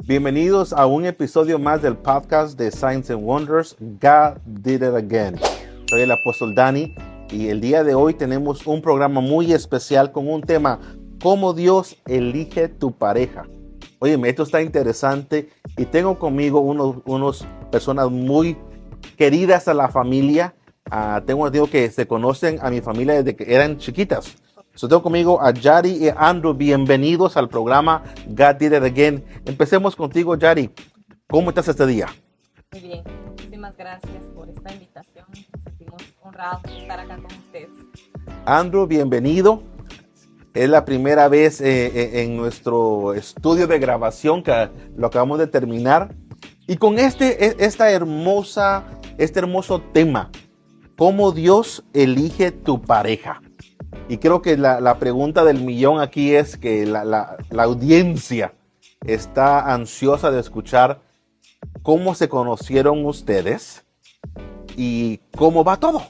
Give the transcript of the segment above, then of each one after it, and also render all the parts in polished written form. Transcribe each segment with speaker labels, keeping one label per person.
Speaker 1: Bienvenidos a un episodio más del podcast de Signs and Wonders, God Did It Again. Soy el apóstol Dani y el día de hoy tenemos un programa muy especial con un tema, cómo Dios elige tu pareja. Oye, esto está interesante y tengo conmigo unos personas muy queridas a la familia. Tengo entendido que se conocen a mi familia desde que eran chiquitas. Tengo conmigo a Yari y Andrew. Bienvenidos al programa God Did It Again. Empecemos contigo, Yari. ¿Cómo estás este día?
Speaker 2: Muy bien, muchísimas gracias por esta invitación. Nos sentimos honrados de estar acá con ustedes.
Speaker 1: Andrew, bienvenido. Es la primera vez en nuestro estudio de grabación que lo acabamos de terminar. Y con este hermoso tema, ¿cómo Dios elige tu pareja? Y creo que la pregunta del millón aquí es que la audiencia está ansiosa de escuchar cómo se conocieron ustedes y cómo va todo.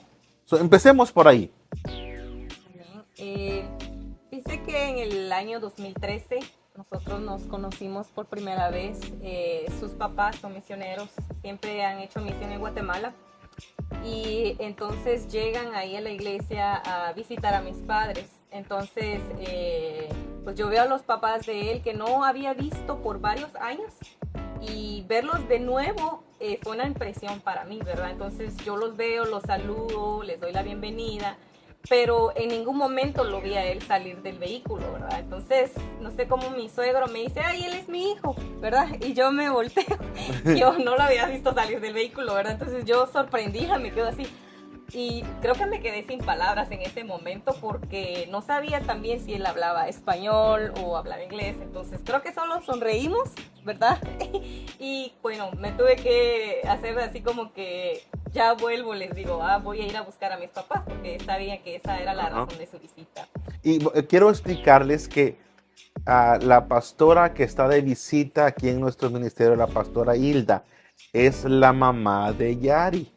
Speaker 1: Empecemos por ahí.
Speaker 2: Dice que en el año 2013 nosotros nos conocimos por primera vez. Sus papás son misioneros, siempre han hecho misión en Guatemala. Y entonces llegan ahí a la iglesia a visitar a mis padres. Entonces, pues yo veo a los papás de él que no había visto por varios años y verlos de nuevo fue una impresión para mí, ¿verdad? Entonces yo los veo, los saludo, les doy la bienvenida, pero en ningún momento lo vi a él salir del vehículo, ¿verdad? Entonces, no sé cómo mi suegro me dice, ay, él es mi hijo, ¿verdad? Y yo me volteo, yo no lo había visto salir del vehículo, ¿verdad? Entonces yo sorprendida, me quedo así. Y creo que me quedé sin palabras en ese momento porque no sabía también si él hablaba español o hablaba inglés. Entonces creo que solo sonreímos, ¿verdad? Y bueno, me tuve que hacer así como que ya vuelvo, les digo, voy a ir a buscar a mis papás porque sabía que esa era la razón de su visita.
Speaker 1: Y quiero explicarles que la pastora que está de visita aquí en nuestro ministerio, la pastora Hilda, es la mamá de Yari.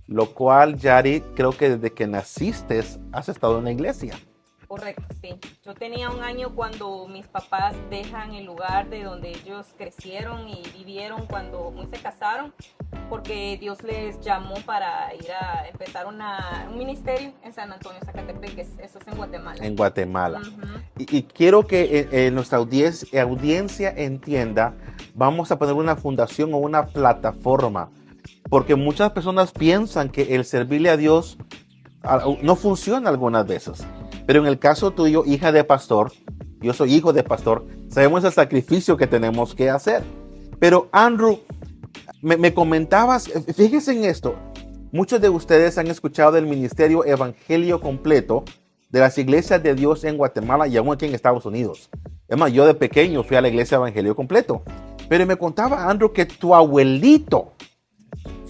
Speaker 1: Lo cual, Yari, creo que desde que naciste has estado en la iglesia.
Speaker 2: Correcto, sí. Yo tenía 1 año cuando mis papás dejan el lugar de donde ellos crecieron y vivieron cuando se casaron, porque Dios les llamó para ir a empezar un ministerio en San Antonio, Zacatepec, eso es en Guatemala.
Speaker 1: En Guatemala.
Speaker 2: Uh-huh.
Speaker 1: Y quiero que nuestra audiencia entienda, vamos a poner una fundación o una plataforma, porque muchas personas piensan que el servirle a Dios no funciona algunas veces. Pero en el caso tuyo, hija de pastor, yo soy hijo de pastor, sabemos el sacrificio que tenemos que hacer. Pero Andrew, me comentabas, fíjese en esto, muchos de ustedes han escuchado del ministerio Evangelio Completo de las iglesias de Dios en Guatemala y aún aquí en Estados Unidos. Es más, yo de pequeño fui a la iglesia Evangelio Completo. Pero me contaba, Andrew, que tu abuelito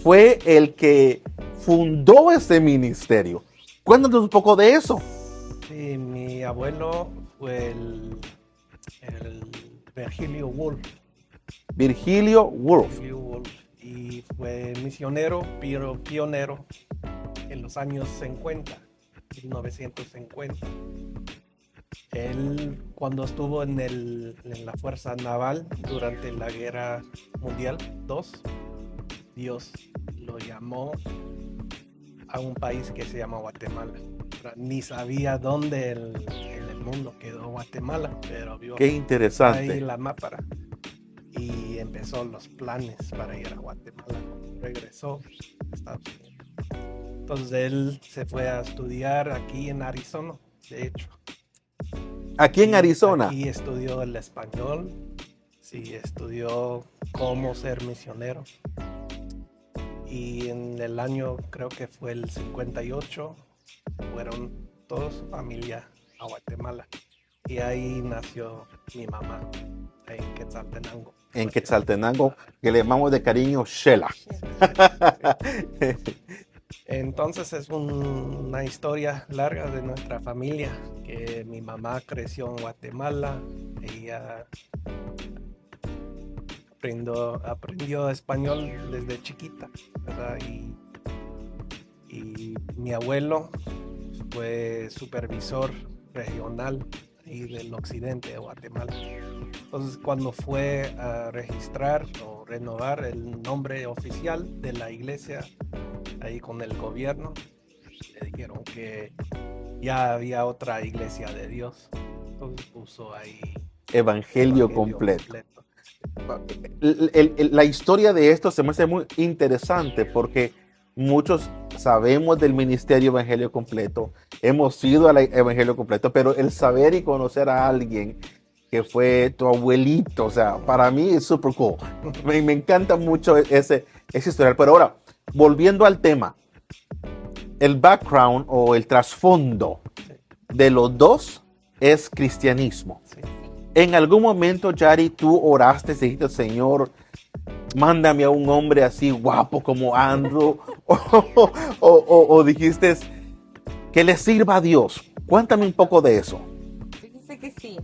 Speaker 1: fue el que fundó ese ministerio. Cuéntanos un poco de eso.
Speaker 3: Sí, mi abuelo fue el Virgilio Woolf.
Speaker 1: Virgilio Woolf.
Speaker 3: Y fue misionero, pero pionero en los años 50, 1950. Él, cuando estuvo en la Fuerza Naval durante la Guerra Mundial II, Dios lo llamó a un país que se llama Guatemala. Ni sabía dónde en el mundo quedó Guatemala, pero vio
Speaker 1: Qué interesante.
Speaker 3: ahí la mapa y empezó los planes para ir a Guatemala. Regresó a Estados Unidos. Entonces él se fue a estudiar aquí en Arizona, de hecho.
Speaker 1: Aquí en Arizona.
Speaker 3: Aquí estudió el español, sí, estudió cómo ser misionero. Y en el año, creo que fue el 58, fueron toda su familia a Guatemala. Y ahí nació mi mamá, en Quetzaltenango.
Speaker 1: En Quetzaltenango, que le llamamos de cariño Shela.
Speaker 3: Entonces es una historia larga de nuestra familia, que mi mamá creció en Guatemala, ella aprendió español desde chiquita, ¿verdad? Y mi abuelo fue supervisor regional y del occidente de Guatemala. Entonces, cuando fue a registrar o renovar el nombre oficial de la iglesia ahí con el gobierno, le dijeron que ya había otra iglesia de Dios. Entonces puso ahí
Speaker 1: Evangelio completo. La historia de esto se me hace muy interesante porque muchos sabemos del ministerio Evangelio completo, hemos ido al Evangelio completo, pero el saber y conocer a alguien que fue tu abuelito, o sea, para mí es súper cool. Me encanta mucho ese historial. Pero ahora, volviendo al tema, el background o el trasfondo de los dos es cristianismo.
Speaker 3: Sí.
Speaker 1: En algún momento, Yari, tú oraste, dijiste, Señor, mándame a un hombre así guapo como Andrew, o dijiste que le sirva a Dios. Cuéntame un poco de eso.
Speaker 2: Fíjese que sí,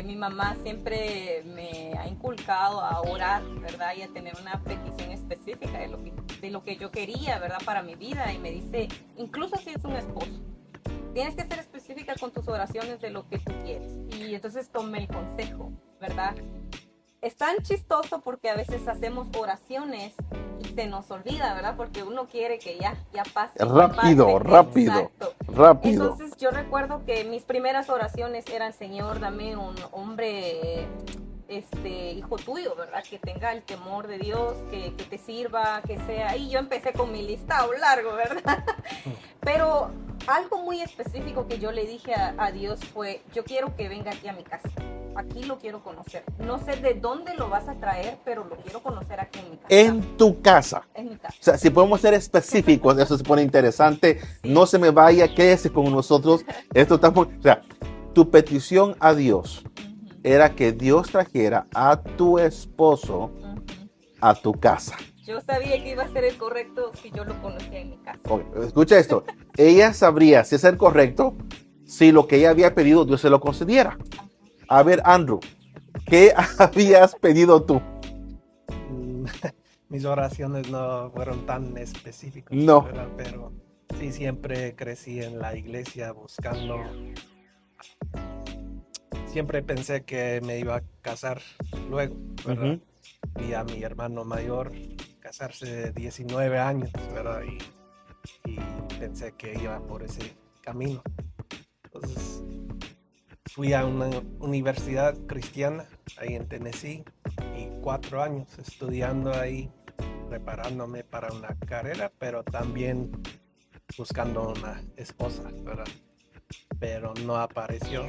Speaker 2: mi mamá siempre me ha inculcado a orar, ¿verdad? Y a tener una petición específica de lo que yo quería, ¿verdad? Para mi vida. Y me dice, incluso si es un esposo, tienes que ser específica con tus oraciones de lo que tú quieres. Y entonces tomé el consejo, ¿verdad? Es tan chistoso porque a veces hacemos oraciones y se nos olvida, ¿verdad? Porque uno quiere que ya pase.
Speaker 1: Rápido.
Speaker 2: Entonces yo recuerdo que mis primeras oraciones eran, Señor, dame un hombre, hijo tuyo, ¿verdad? Que tenga el temor de Dios, que te sirva, que sea. Y yo empecé con mi listado largo, ¿verdad? Pero algo muy específico que yo le dije a Dios fue, yo quiero que venga aquí a mi casa. Aquí lo quiero conocer. No sé de dónde lo vas a traer, pero lo quiero conocer aquí en mi casa.
Speaker 1: En tu casa.
Speaker 2: En mi casa.
Speaker 1: O sea, si podemos ser específicos, eso se pone interesante. Sí. No se me vaya, quédese con nosotros. Esto está muy... O sea, tu petición a Dios era que Dios trajera a tu esposo a tu casa.
Speaker 2: Yo sabía que iba a ser el correcto si yo lo conocía en mi casa.
Speaker 1: Okay, escucha esto. Ella sabría si es el correcto si lo que ella había pedido Dios se lo concediera. A ver, Andrew, ¿qué habías pedido tú?
Speaker 3: Mis oraciones no fueron tan específicas,
Speaker 1: no.
Speaker 3: ¿verdad? Pero sí, siempre crecí en la iglesia buscando. Siempre pensé que me iba a casar luego, ¿verdad? Vi a mi hermano mayor casarse de 19 años, ¿verdad? Y pensé que iba por ese camino. Entonces fui a una universidad cristiana ahí en Tennessee y 4 años estudiando ahí, preparándome para una carrera, pero también buscando una esposa, ¿verdad? Pero no apareció.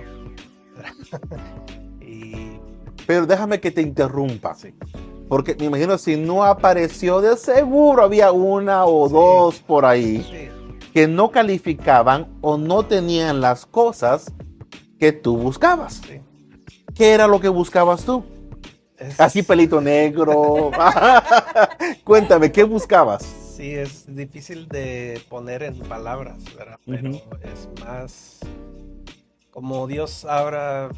Speaker 1: Pero déjame que te interrumpa.
Speaker 3: Sí.
Speaker 1: Porque me imagino si no apareció, de seguro había una o dos por ahí que no calificaban o no tenían las cosas que tú buscabas.
Speaker 3: Sí.
Speaker 1: ¿Qué era lo que buscabas tú? Así pelito negro. Cuéntame, ¿qué buscabas?
Speaker 3: Sí, es difícil de poner en palabras, ¿verdad? Pero es más como Dios abra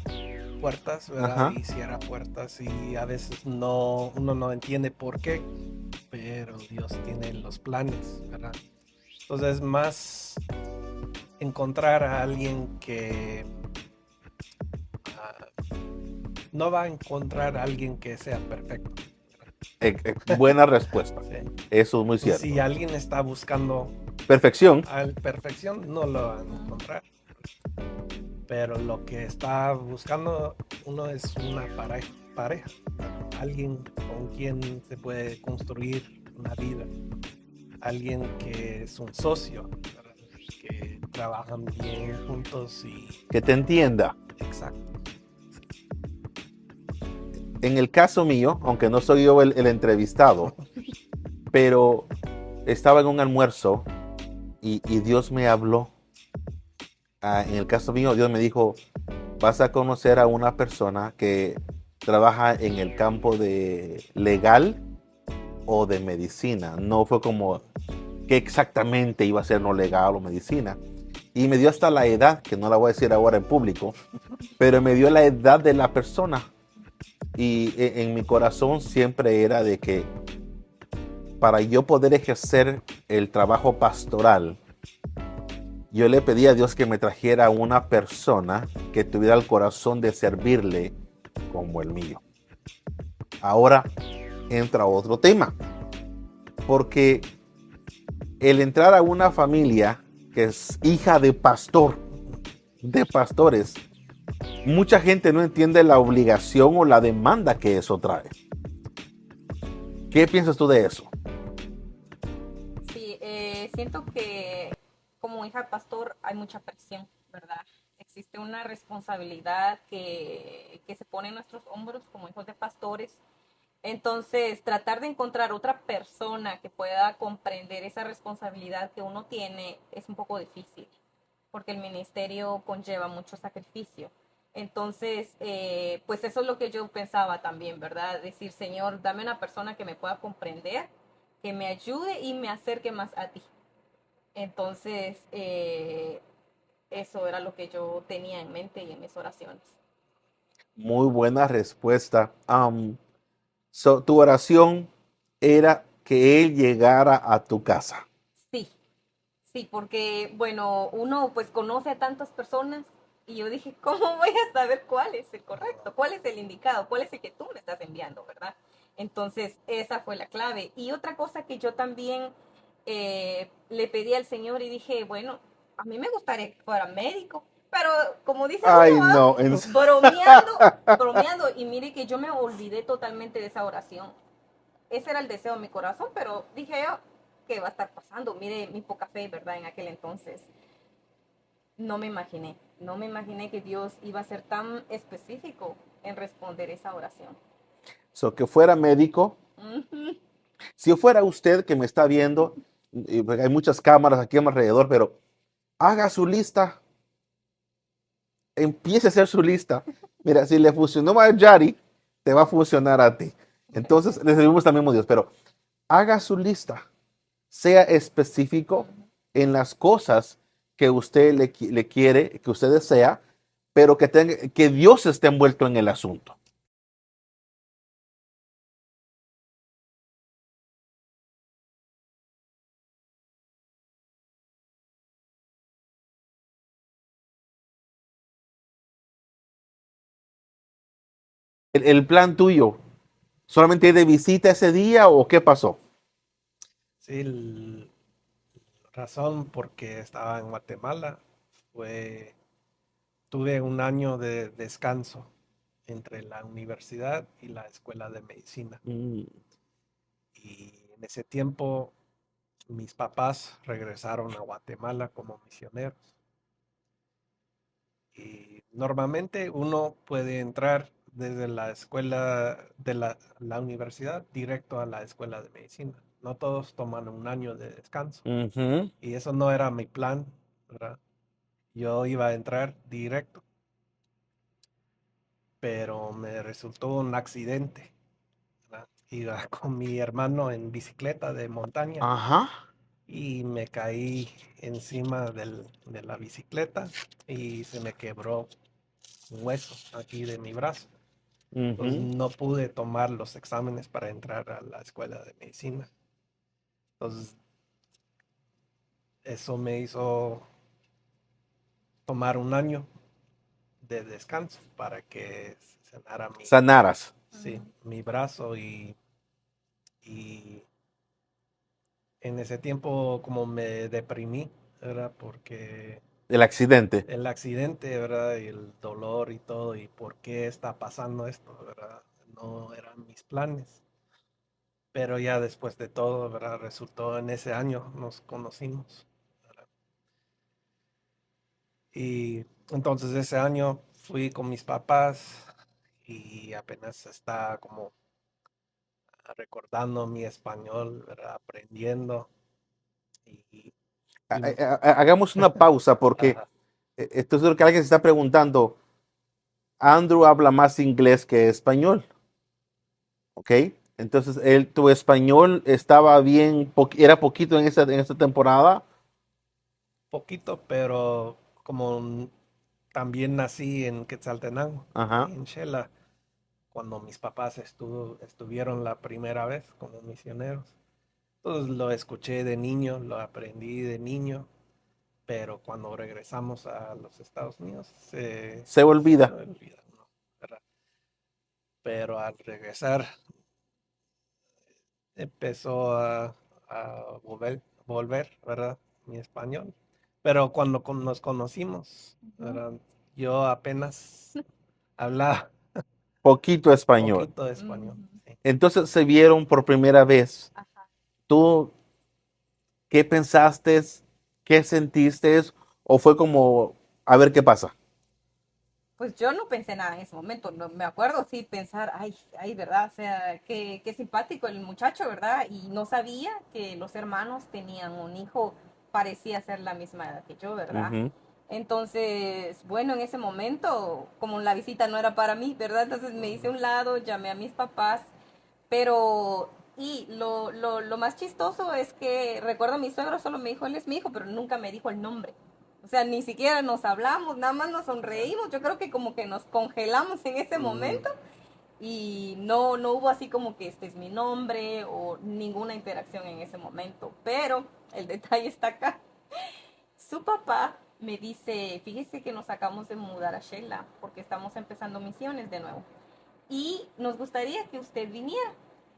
Speaker 3: puertas, ¿verdad? Y cierra puertas y a veces uno no entiende por qué, pero Dios tiene los planes, ¿verdad? Entonces más encontrar a alguien que no va a encontrar a alguien que sea perfecto.
Speaker 1: Buena respuesta.
Speaker 3: Sí.
Speaker 1: Eso es muy cierto.
Speaker 3: Si alguien está buscando
Speaker 1: perfección,
Speaker 3: no lo va a encontrar. Pero lo que está buscando uno es una pareja, alguien con quien se puede construir una vida, alguien que es un socio, que trabajan bien juntos y
Speaker 1: que te entienda.
Speaker 3: Exacto.
Speaker 1: En el caso mío, aunque no soy yo el entrevistado, pero estaba en un almuerzo y Dios me habló. En el caso mío, Dios me dijo, vas a conocer a una persona que trabaja en el campo de legal o de medicina. No fue como qué exactamente iba a ser no legal o medicina. Y me dio hasta la edad, que no la voy a decir ahora en público, pero me dio la edad de la persona. Y en mi corazón siempre era de que para yo poder ejercer el trabajo pastoral, yo le pedí a Dios que me trajera una persona que tuviera el corazón de servirle como el mío. Ahora entra otro tema, porque el entrar a una familia que es hija de pastor, de pastores, mucha gente no entiende la obligación o la demanda que eso trae. ¿Qué piensas tú de eso?
Speaker 2: Sí, siento que como hija de pastor hay mucha presión, ¿verdad? Existe una responsabilidad que se pone en nuestros hombros como hijos de pastores. Entonces, tratar de encontrar otra persona que pueda comprender esa responsabilidad que uno tiene es un poco difícil, porque el ministerio conlleva mucho sacrificio. Entonces, pues eso es lo que yo pensaba también, ¿verdad? Decir, Señor, dame una persona que me pueda comprender, que me ayude y me acerque más a ti. Entonces, eso era lo que yo tenía en mente y en mis oraciones.
Speaker 1: Muy buena respuesta. Tu oración era que él llegara a tu casa.
Speaker 2: Sí, sí, porque, bueno, uno pues conoce a tantas personas y yo dije, ¿cómo voy a saber cuál es el correcto? ¿Cuál es el indicado? ¿Cuál es el que tú me estás enviando, verdad? Entonces, esa fue la clave. Y otra cosa que yo también le pedí al Señor y dije, bueno, a mí me gustaría que fuera médico, pero como dice
Speaker 1: Ay,
Speaker 2: uno,
Speaker 1: no.
Speaker 2: bromeando, bromeando, y mire que yo me olvidé totalmente de esa oración. Ese era el deseo de mi corazón, pero dije yo, ¿qué va a estar pasando? Mire mi poca fe, ¿verdad? En aquel entonces. No me imaginé que Dios iba a ser tan específico en responder esa oración.
Speaker 1: Que fuera médico.
Speaker 2: Ujú.
Speaker 1: Si yo fuera usted que me está viendo, y pues hay muchas cámaras aquí a mi alrededor, pero haga su lista, empiece a hacer su lista. Mira, si le funcionó a Yari, te va a funcionar a ti. Entonces, le servimos también a Dios, pero haga su lista, sea específico en las cosas que usted le quiere, que usted desea, pero que Dios esté envuelto en el asunto. El plan tuyo, ¿solamente de visita ese día o qué pasó?
Speaker 3: Sí, razón porque estaba en Guatemala fue, tuve un año de descanso entre la universidad y la escuela de medicina.
Speaker 1: Mm.
Speaker 3: Y en ese tiempo mis papás regresaron a Guatemala como misioneros. Y normalmente uno puede entrar desde la escuela de la universidad directo a la escuela de medicina. No todos toman un año de descanso.
Speaker 1: Ujú.
Speaker 3: Y eso no era mi plan, ¿verdad? Yo iba a entrar directo, pero me resultó un accidente, ¿verdad? Iba con mi hermano en bicicleta de montaña
Speaker 1: Ajá.
Speaker 3: y me caí encima de la bicicleta y se me quebró un hueso aquí de mi brazo. Entonces
Speaker 1: Ujú.
Speaker 3: no pude tomar los exámenes para entrar a la escuela de medicina. Entonces eso me hizo tomar un año de descanso para que sanara
Speaker 1: Sanaras.
Speaker 3: sí, mi brazo y en ese tiempo como me deprimí, ¿verdad? Porque
Speaker 1: El accidente.
Speaker 3: el accidente, ¿verdad? Y el dolor y todo, y por qué está pasando esto, ¿verdad? No eran mis planes. Pero ya después de todo, ¿verdad? Resultó en ese año nos conocimos, ¿verdad? Y entonces ese año fui con mis papás y apenas está como recordando mi español, ¿verdad? Aprendiendo y fuimos.
Speaker 1: Hagamos una pausa porque
Speaker 3: Ajá.
Speaker 1: esto es lo que alguien se está preguntando. Andrew habla más inglés que español, ¿ok? Entonces, tu español estaba bien, era poquito en esta temporada.
Speaker 3: Poquito, pero como también nací en Quetzaltenango,
Speaker 1: Ajá.
Speaker 3: ahí en Shela, cuando mis papás estuvieron la primera vez como misioneros. Entonces lo escuché de niño, lo aprendí de niño pero cuando regresamos a los Estados Unidos
Speaker 1: Se olvida.
Speaker 3: se olvida, ¿no? ¿Verdad? Pero al regresar empezó a volver, ¿verdad? Mi español. Pero cuando nos conocimos, ¿verdad? Yo apenas hablaba
Speaker 1: Poquito español.
Speaker 3: poquito de español. Sí.
Speaker 1: Entonces se vieron por primera vez.
Speaker 2: Ajá.
Speaker 1: ¿Tú qué pensaste? ¿Qué sentiste? ¿O fue como, a ver qué pasa?
Speaker 2: Pues yo no pensé nada en ese momento, no, me acuerdo sí pensar, ay, ¿verdad? O sea, qué simpático el muchacho, ¿verdad? Y no sabía que los hermanos tenían un hijo, parecía ser la misma edad que yo, ¿verdad?
Speaker 1: Ujú.
Speaker 2: Entonces, bueno, en ese momento, como la visita no era para mí, ¿verdad? Entonces me hice a un lado, llamé a mis papás, pero, y lo más chistoso es que, recuerdo, mi suegro solo me dijo, él es mi hijo, pero nunca me dijo el nombre. O sea, ni siquiera nos hablamos, nada más nos sonreímos. Yo creo que como que nos congelamos en ese
Speaker 3: Mm,
Speaker 2: momento y no hubo así como que este es mi nombre o ninguna interacción en ese momento. Pero el detalle está acá. Su papá me dice, fíjese que nos acabamos de mudar a Shela porque estamos empezando misiones de nuevo y nos gustaría que usted viniera.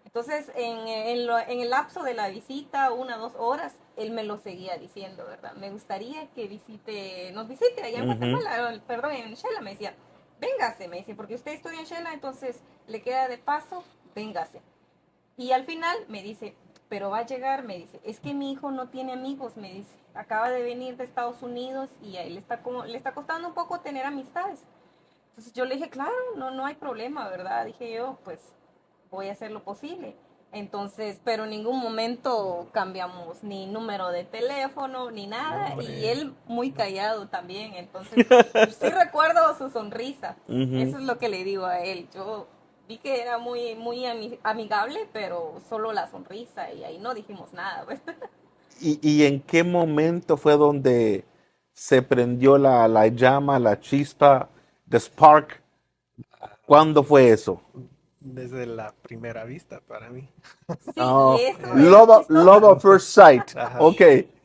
Speaker 2: Entonces, en el lapso de la visita, 1 o 2 horas, él me lo seguía diciendo, ¿verdad? Me gustaría que nos visite allá en
Speaker 1: Ujú.
Speaker 2: Guatemala, perdón, en Shela, me decía, véngase, me dice, porque usted estudia en Shela, entonces le queda de paso, véngase. Y al final me dice, pero va a llegar, me dice, es que mi hijo no tiene amigos, me dice, acaba de venir de Estados Unidos y a él le está costando un poco tener amistades. Entonces yo le dije, claro, no hay problema, ¿verdad? Dije yo, pues voy a hacer lo posible. Entonces, pero en ningún momento cambiamos ni número de teléfono ni nada. Y
Speaker 3: nombre,
Speaker 2: él muy
Speaker 3: no.
Speaker 2: callado también. Entonces, sí recuerdo su sonrisa.
Speaker 1: Ujú.
Speaker 2: Eso es lo que le digo a él. Yo vi que era muy amigable, pero solo la sonrisa y ahí no dijimos nada. Pues.
Speaker 1: ¿Y en qué momento fue donde se prendió la llama, la chispa, the spark? ¿Cuándo fue eso?
Speaker 3: Desde la primera vista para mí.
Speaker 2: Sí, y
Speaker 1: Oh,
Speaker 2: eso es lo
Speaker 1: love
Speaker 2: chistoso.
Speaker 1: at first sight.
Speaker 3: Ajá.
Speaker 1: Ok.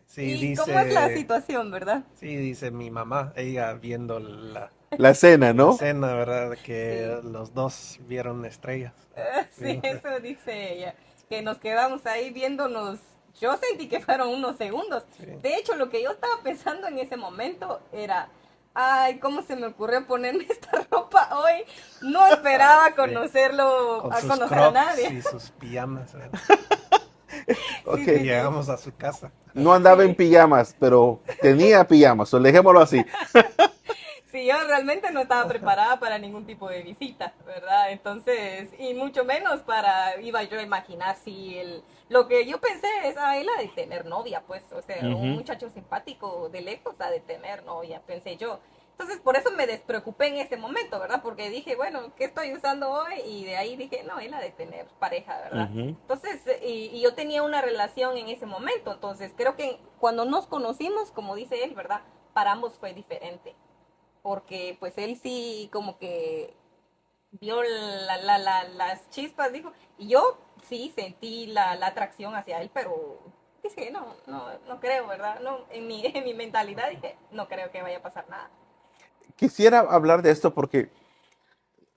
Speaker 3: Sí,
Speaker 2: ¿Y cómo es la
Speaker 3: dice,
Speaker 2: situación, verdad?
Speaker 3: sí, dice mi mamá, ella viendo
Speaker 1: La escena,
Speaker 3: la
Speaker 1: ¿no?
Speaker 3: escena, ¿verdad?
Speaker 2: Sí.
Speaker 3: Que los dos vieron estrellas.
Speaker 2: Sí,
Speaker 3: Vieron-
Speaker 2: eso dice ella, que nos quedamos ahí viéndonos. Yo sentí que fueron unos segundos.
Speaker 3: sí.
Speaker 2: De hecho, lo que yo estaba pensando en ese momento era, ay, ¿cómo se me ocurrió ponerme esta ropa hoy? No esperaba
Speaker 3: Sí.
Speaker 2: conocerlo,
Speaker 3: Con
Speaker 2: a
Speaker 3: sus
Speaker 2: conocer a
Speaker 3: crocs
Speaker 2: nadie.
Speaker 3: y sus pijamas, ¿verdad?
Speaker 1: Ok.
Speaker 2: Sí,
Speaker 3: Y
Speaker 2: sí, sí.
Speaker 3: llegamos a su casa.
Speaker 1: No andaba en
Speaker 2: Sí,
Speaker 1: pijamas, pero tenía pijamas, o dejémoslo así.
Speaker 2: sí, yo realmente no estaba preparada para ningún tipo de visita, ¿verdad? Entonces, y mucho menos iba yo a imaginar si lo que yo pensé es, él ha de tener novia, pues, o sea, un
Speaker 1: Ujú.
Speaker 2: muchacho simpático de lejos ha de tener novia, pensé yo. Entonces, por eso me despreocupé en ese momento, ¿verdad? Porque dije, bueno, ¿qué estoy usando hoy? Y de ahí dije, no, él ha de tener pareja, ¿verdad?
Speaker 1: Ujú.
Speaker 2: Entonces, y yo tenía una relación en ese momento, entonces creo que cuando nos conocimos, como dice él, ¿verdad? Para ambos fue diferente porque pues él sí como que vio las chispas, dijo, y yo sí sentí la atracción hacia él, pero dije, no creo, ¿verdad? No, en mi mentalidad dije, no creo que vaya a pasar nada.
Speaker 1: Quisiera hablar de esto porque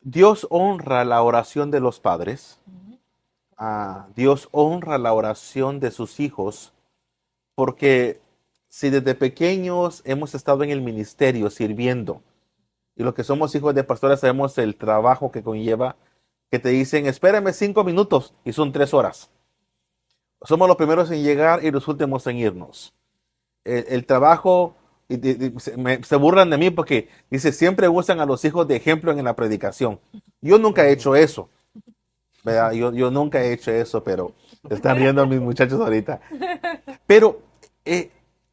Speaker 1: Dios honra la oración de los padres.
Speaker 2: Ujú.
Speaker 1: Dios honra la oración de sus hijos porque si desde pequeños hemos estado en el ministerio sirviendo y los que somos hijos de pastores sabemos el trabajo que conlleva, que te dicen, espérame 5 minutos y son 3 horas. Somos los primeros en llegar y los últimos en irnos. El trabajo, se burlan de mí porque dice, siempre usan a los hijos de ejemplo en la predicación. Yo nunca he
Speaker 3: Ujú.
Speaker 1: hecho eso, ¿verdad? Yo nunca he hecho eso, pero están riendo mis muchachos ahorita. Pero eh,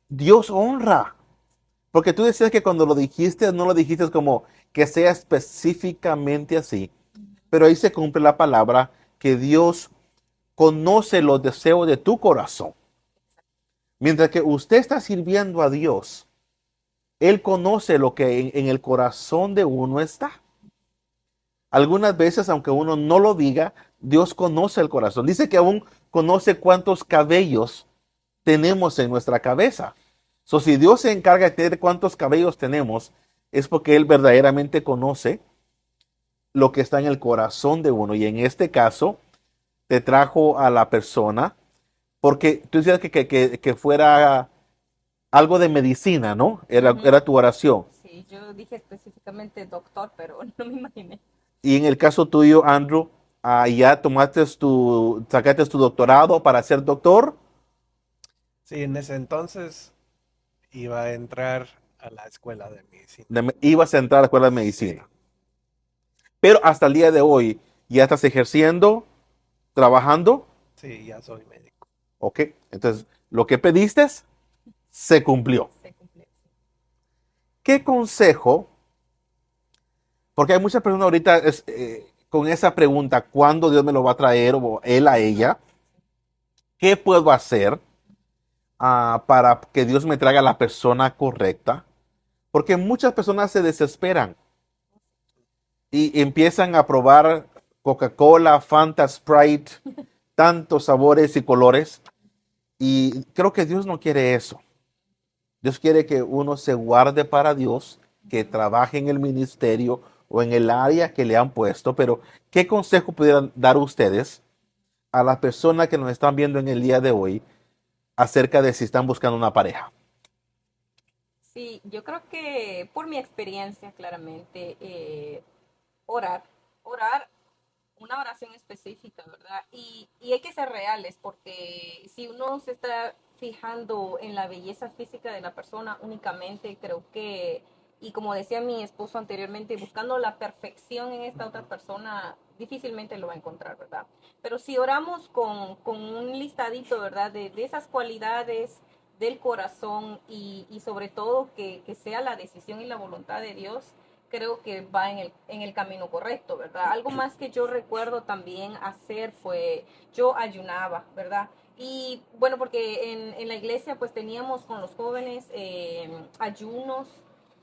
Speaker 1: Dios honra, porque tú decías que cuando lo dijiste, no lo dijiste como que sea específicamente así, pero ahí se cumple la palabra que Dios conoce los deseos de tu corazón. Mientras que usted está sirviendo a Dios, Él conoce lo que en el corazón de uno está. Algunas veces, aunque uno no lo diga, Dios conoce el corazón. Dice que aún conoce cuántos cabellos tenemos en nuestra cabeza. So, si Dios se encarga de tener cuántos cabellos tenemos, es porque Él verdaderamente conoce lo que está en el corazón de uno. Y en este caso, te trajo a la persona, porque tú decías que fuera algo de medicina, ¿no?
Speaker 2: Ujú.
Speaker 1: Era tu oración.
Speaker 2: Sí, yo dije específicamente doctor, pero no me imaginé.
Speaker 1: Y en el caso tuyo, Andrew, ya sacaste tu doctorado para ser doctor.
Speaker 3: Sí, en ese entonces iba a entrar a la escuela de medicina.
Speaker 1: Ibas a entrar a la escuela de
Speaker 3: Sí,
Speaker 1: medicina. Pero hasta el día de hoy, ya estás ejerciendo, trabajando.
Speaker 3: sí, ya soy médico.
Speaker 1: Ok. Entonces, lo que pediste se cumplió.
Speaker 2: Se cumplió.
Speaker 1: ¿Qué consejo? Porque hay muchas personas ahorita con esa pregunta, ¿cuándo Dios me lo va a traer o él a
Speaker 2: Ujú.
Speaker 1: ella? ¿Qué puedo hacer para que Dios me traiga la persona correcta? Porque muchas personas se desesperan y empiezan a probar Coca-Cola, Fanta, Sprite, tantos sabores y colores. Y creo que Dios no quiere eso. Dios quiere que uno se guarde para Dios, que
Speaker 2: Ujú.
Speaker 1: trabaje en el ministerio o en el área que le han puesto. Pero, ¿qué consejo pudieran dar ustedes a las personas que nos están viendo en el día de hoy acerca de si están buscando una pareja?
Speaker 2: Sí, yo creo que por mi experiencia, claramente, orar, orar una oración específica, ¿verdad? Y hay que ser reales, porque si uno se está fijando en la belleza física de la persona únicamente, creo que, y como decía mi esposo anteriormente, buscando la perfección en esta otra persona, difícilmente lo va a encontrar, ¿verdad? Pero si oramos con un listadito, ¿verdad? De esas cualidades del corazón y sobre todo que sea la decisión y la voluntad de Dios, creo que va en el camino correcto, ¿verdad? Algo más que yo recuerdo también hacer fue, yo ayunaba, ¿verdad? Y bueno, porque en la iglesia pues teníamos con los jóvenes ayunos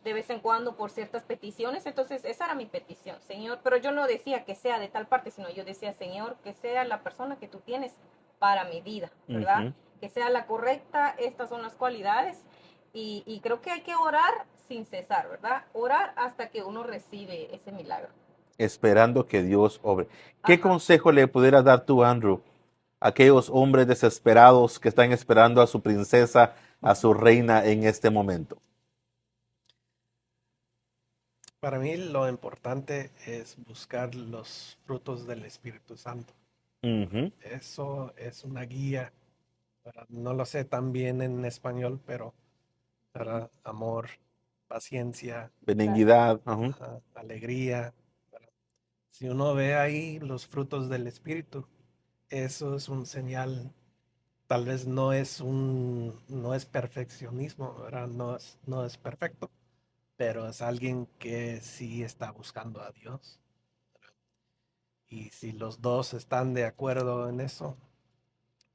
Speaker 2: de vez en cuando por ciertas peticiones, entonces esa era mi petición, Señor, pero yo no decía que sea de tal parte, sino yo decía, Señor, que sea la persona que tú tienes para mi vida, ¿verdad?
Speaker 1: Ujú.
Speaker 2: Que sea la correcta, estas son las cualidades y creo que hay que orar sin cesar, ¿verdad? Orar hasta que uno recibe ese milagro.
Speaker 1: Esperando que Dios obre. ¿Qué
Speaker 2: Ajá.
Speaker 1: consejo le pudieras dar tú, Andrew, a aquellos hombres desesperados que están esperando a su princesa, a su reina en este momento?
Speaker 3: Para mí lo importante es buscar los frutos del Espíritu Santo.
Speaker 1: Ujú.
Speaker 3: Eso es una guía. No lo sé tan bien en español, pero para amor, paciencia,
Speaker 2: Claro.
Speaker 1: Benignidad. Ujú.
Speaker 3: alegría. Si uno ve ahí los frutos del Espíritu, eso es un señal. Tal vez no es perfeccionismo, ¿verdad? No es perfecto, pero es alguien que sí está buscando a Dios. Y si los dos están de acuerdo en eso,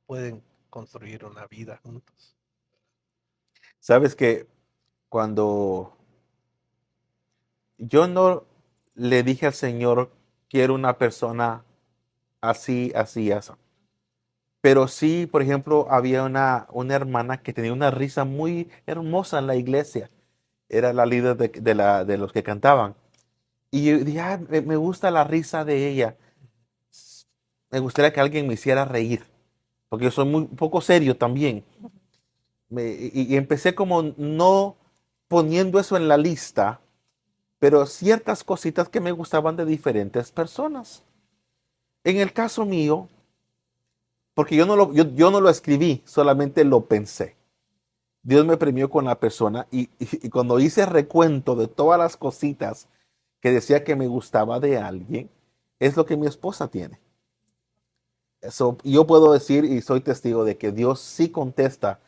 Speaker 3: pueden construir una vida juntos.
Speaker 1: Sabes que cuando yo no le dije al Señor, quiero una persona así, así, así. Pero sí, por ejemplo, había una hermana que tenía una risa muy hermosa en la iglesia. Era la líder de los que cantaban. Y yo dije, "Ah, me gusta la risa de ella. Me gustaría que alguien me hiciera reír, porque yo soy muy un poco serio también. Y empecé como no poniendo eso en la lista, pero ciertas cositas que me gustaban de diferentes personas. En el caso mío, porque yo no lo escribí, solamente lo pensé. Dios me premió con la persona y cuando hice recuento de todas las cositas que decía que me gustaba de alguien, es lo que mi esposa tiene. Eso, yo puedo decir y soy testigo de que Dios sí contesta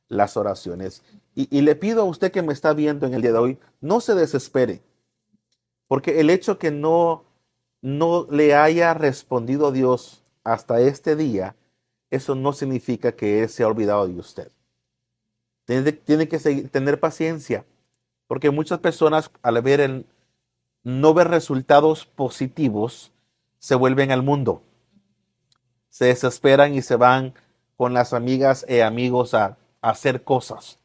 Speaker 1: las oraciones. Y le pido a usted que me está viendo en el día de hoy, no se desespere, porque el hecho que no le haya respondido Dios hasta este día, eso no significa que Él se ha olvidado de usted. Tiene que tener paciencia, porque muchas personas al no ver resultados positivos, se vuelven al mundo, se desesperan y se van con las amigas e amigos a hacer cosas.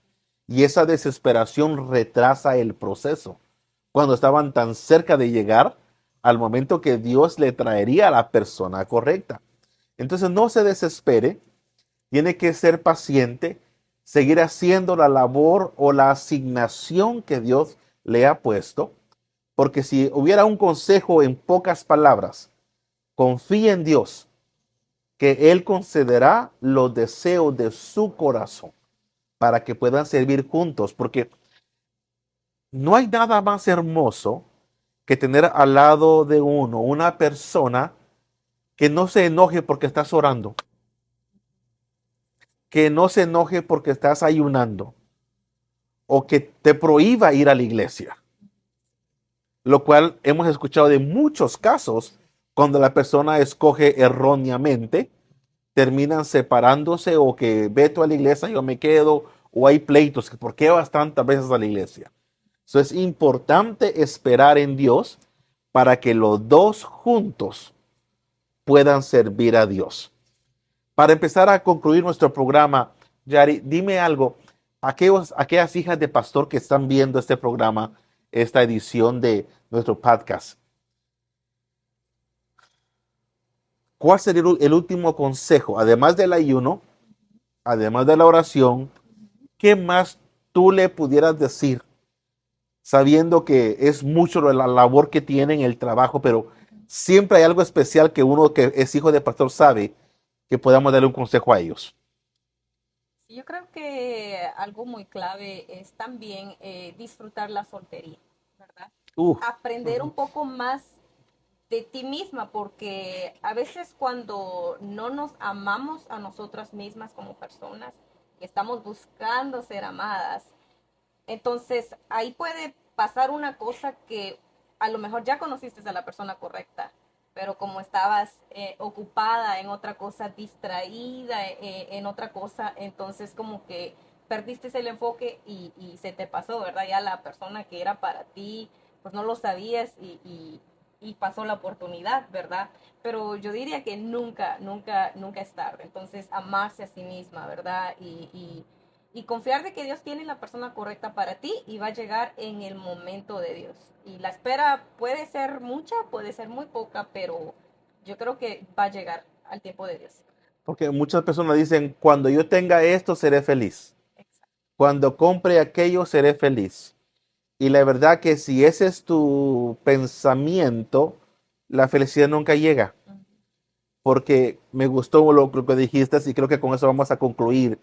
Speaker 1: Y esa desesperación retrasa el proceso. Cuando estaban tan cerca de llegar al momento que Dios le traería a la persona correcta. Entonces no se desespere, tiene que ser paciente, seguir haciendo la labor o la asignación que Dios le ha puesto, porque si hubiera un consejo en pocas palabras, confíe en Dios, que Él concederá los deseos de su corazón para que puedan servir juntos, porque no hay nada más hermoso que tener al lado de uno una persona que no se enoje porque estás orando, que no se enoje porque estás ayunando o que te prohíba ir a la iglesia, lo cual hemos escuchado de muchos casos cuando la persona escoge erróneamente, terminan separándose o que veto a la iglesia, yo me quedo, o hay pleitos, ¿por qué vas tantas veces a la iglesia? Eso es importante esperar en Dios para que los dos juntos puedan servir a Dios. Para empezar a concluir nuestro programa, Yari, dime algo. Aquellas hijas de pastor que están viendo este programa, esta edición de nuestro podcast, ¿cuál sería el último consejo? Además del ayuno, además de la oración, ¿qué más tú le pudieras decir? Sabiendo que es mucho la labor que tienen, el trabajo, pero siempre hay algo especial que uno que es hijo de pastor sabe que podamos darle un consejo a ellos.
Speaker 2: Yo creo que algo muy clave es también disfrutar la soltería, ¿verdad?
Speaker 1: Uf,
Speaker 2: Aprender un poco más de ti misma, porque a veces cuando no nos amamos a nosotras mismas como personas y estamos buscando ser amadas, entonces ahí puede pasar una cosa que a lo mejor ya conociste a la persona correcta, pero como estabas ocupada en otra cosa, distraída en otra cosa, entonces como que perdiste el enfoque y se te pasó, ¿verdad? Ya la persona que era para ti, pues no lo sabías y pasó la oportunidad, ¿verdad? Pero yo diría que nunca, nunca, nunca es tarde. Entonces, amarse a sí misma, ¿verdad? Y confiar de que Dios tiene la persona correcta para ti y va a llegar en el momento de Dios. Y la espera puede ser mucha, puede ser muy poca, pero yo creo que va a llegar al tiempo de Dios.
Speaker 1: porque muchas personas dicen, cuando yo tenga esto, seré feliz.
Speaker 2: Exacto.
Speaker 1: Cuando compre aquello, seré feliz. Y la verdad que si ese es tu pensamiento, la felicidad nunca llega. Porque me gustó lo que dijiste y creo que con eso vamos a concluir.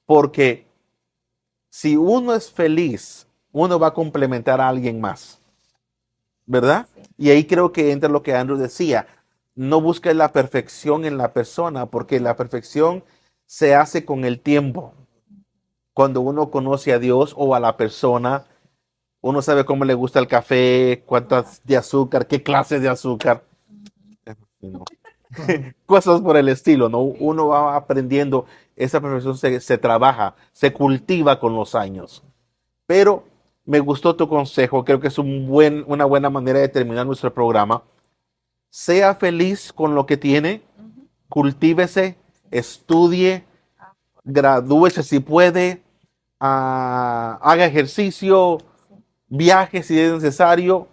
Speaker 1: Porque si uno es feliz, uno va a complementar a alguien más, ¿verdad?
Speaker 2: Sí.
Speaker 1: Y ahí creo que entra lo que Andrew decía, no busques la perfección en la persona, porque la perfección se hace con el tiempo. Cuando uno conoce a Dios o a la persona, uno sabe cómo le gusta el café, cuántas de azúcar, qué clases de azúcar, ¿no? Cosas por el estilo, ¿no?
Speaker 2: Sí.
Speaker 1: Uno va aprendiendo, esa perfección se trabaja, se cultiva con los años. Pero me gustó tu consejo, creo que es una buena manera de terminar nuestro programa. Sea feliz con lo que tiene, cultívese, estudie,
Speaker 2: Ah,
Speaker 1: gradúese si puede, haga ejercicio,
Speaker 2: sí.
Speaker 1: viaje si es necesario,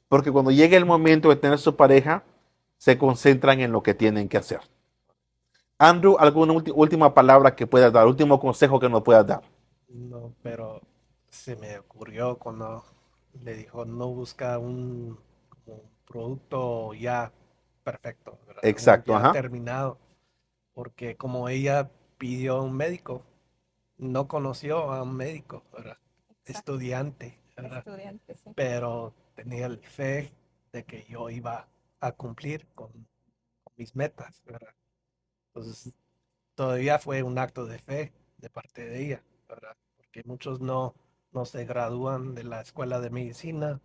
Speaker 1: porque cuando llegue el momento de tener su pareja, se concentran en lo que tienen que hacer. Andrew, ¿alguna última palabra que puedas dar, último consejo que nos puedas dar?
Speaker 3: No, pero se me ocurrió cuando le dijo no busca como un producto ya perfecto, ¿verdad?
Speaker 1: Exacto,
Speaker 3: Ya
Speaker 1: ajá.
Speaker 3: terminado, porque como ella pidió a un médico, no conoció a un médico, ¿verdad?
Speaker 2: Exacto.
Speaker 3: Estudiante, ¿verdad?
Speaker 2: Estudiante, sí.
Speaker 3: Pero tenía el fe de que yo iba a cumplir con mis metas, ¿verdad? Entonces, todavía fue un acto de fe de parte de ella, ¿verdad? Porque muchos no se gradúan de la escuela de medicina,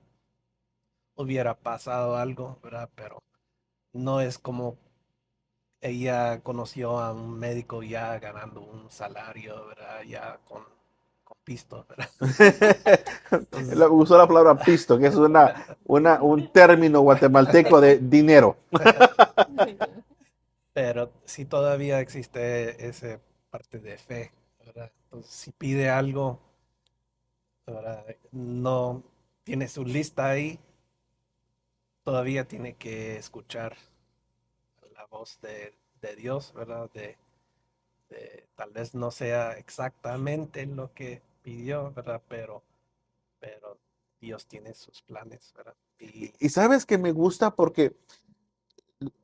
Speaker 3: hubiera pasado algo, ¿verdad? Pero no es como ella conoció a un médico ya ganando un salario, ¿verdad? Ya con pisto, ¿verdad? Entonces,
Speaker 1: Usó la palabra pisto, que es un término guatemalteco de dinero.
Speaker 2: Muy bien.
Speaker 3: pero sí todavía existe esa parte de fe, ¿verdad? Entonces, si pide algo, ¿verdad? No tiene su lista ahí, todavía tiene que escuchar la voz de Dios, ¿verdad? Tal vez no sea exactamente lo que pidió, ¿verdad? Pero Dios tiene sus planes, ¿verdad?
Speaker 1: Y sabes que me gusta porque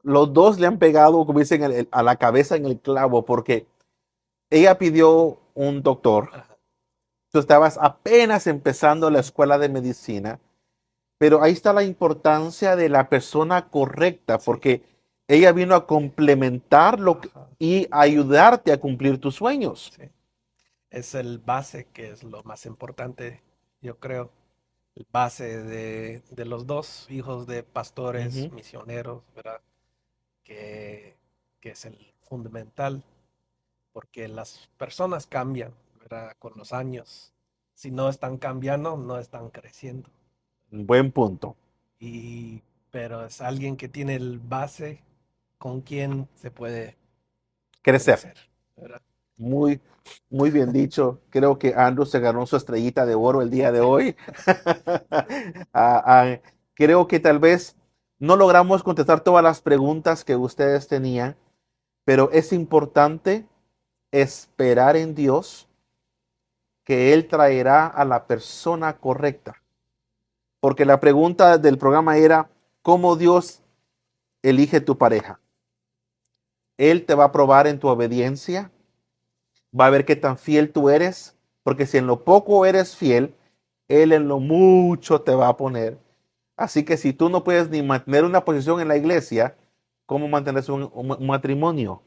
Speaker 1: los dos le han pegado, como dicen, a la cabeza en el clavo, porque ella pidió un doctor.
Speaker 3: Ajá,
Speaker 1: Tú estabas apenas empezando la escuela de medicina, pero ahí está la importancia de la persona correcta,
Speaker 3: sí,
Speaker 1: porque ella vino a complementar
Speaker 3: ajá,
Speaker 1: y ayudarte a cumplir tus sueños.
Speaker 3: sí. Es el base que es lo más importante, yo creo. El base de los dos hijos de pastores,
Speaker 1: Ujú.
Speaker 3: misioneros, ¿verdad? Que, que es el fundamental, porque las personas cambian, ¿verdad? Con los años. Si no están cambiando, no están creciendo.
Speaker 1: Buen punto.
Speaker 3: Y, pero es alguien que tiene el base con quien se puede
Speaker 1: Crecer.
Speaker 3: crecer, ¿verdad?
Speaker 1: Muy, muy bien dicho. Creo que Andrew se ganó su estrellita de oro el día de hoy. Ah, ah, creo que tal vez no logramos contestar todas las preguntas que ustedes tenían, pero es importante esperar en Dios que Él traerá a la persona correcta. Porque la pregunta del programa era, ¿cómo Dios elige tu pareja? Él te va a probar en tu obediencia, va a ver qué tan fiel tú eres, porque si en lo poco eres fiel, Él en lo mucho te va a poner. Así que si tú no puedes ni mantener una posición en la iglesia, ¿cómo mantener un matrimonio?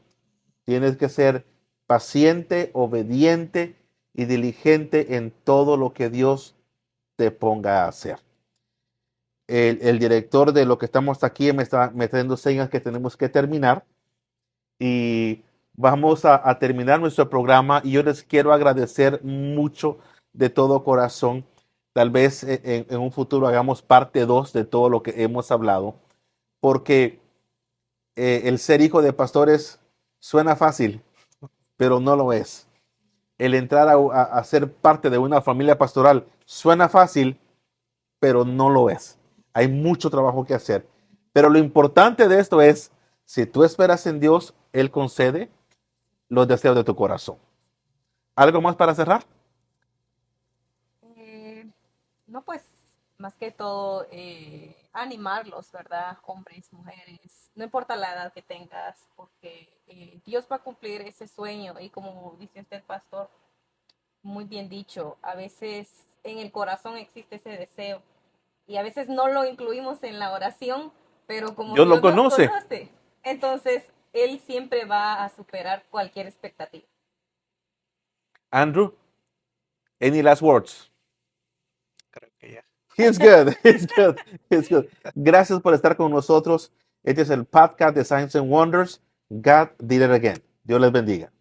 Speaker 1: Tienes que ser paciente, obediente y diligente en todo lo que Dios te ponga a hacer. El director de lo que estamos aquí me está dando señas que tenemos que terminar y vamos a terminar nuestro programa y yo les quiero agradecer mucho de todo corazón. Tal vez en un futuro hagamos parte 2 de todo lo que hemos hablado, porque el ser hijo de pastores suena fácil, pero no lo es. El entrar a ser parte de una familia pastoral suena fácil, pero no lo es. Hay mucho trabajo que hacer. Pero lo importante de esto es, si tú esperas en Dios, Él concede los deseos de tu corazón. ¿Algo más para cerrar?
Speaker 2: Eh, no, pues más que todo animarlos, ¿verdad? Hombres, mujeres, no importa la edad que tengas, porque Dios va a cumplir ese sueño y como dice usted, pastor, muy bien dicho, a veces en el corazón existe ese deseo y a veces no lo incluimos en la oración, pero como
Speaker 1: Dios lo
Speaker 2: Dios nos
Speaker 1: conoce.
Speaker 2: conoce, entonces Él siempre va a superar cualquier expectativa.
Speaker 1: Andrew, any last words?
Speaker 3: Creo que ya.
Speaker 1: He's good. He's good. He's good. Gracias por estar con nosotros. Este es el podcast de Science and Wonders. God did it again. Dios les bendiga.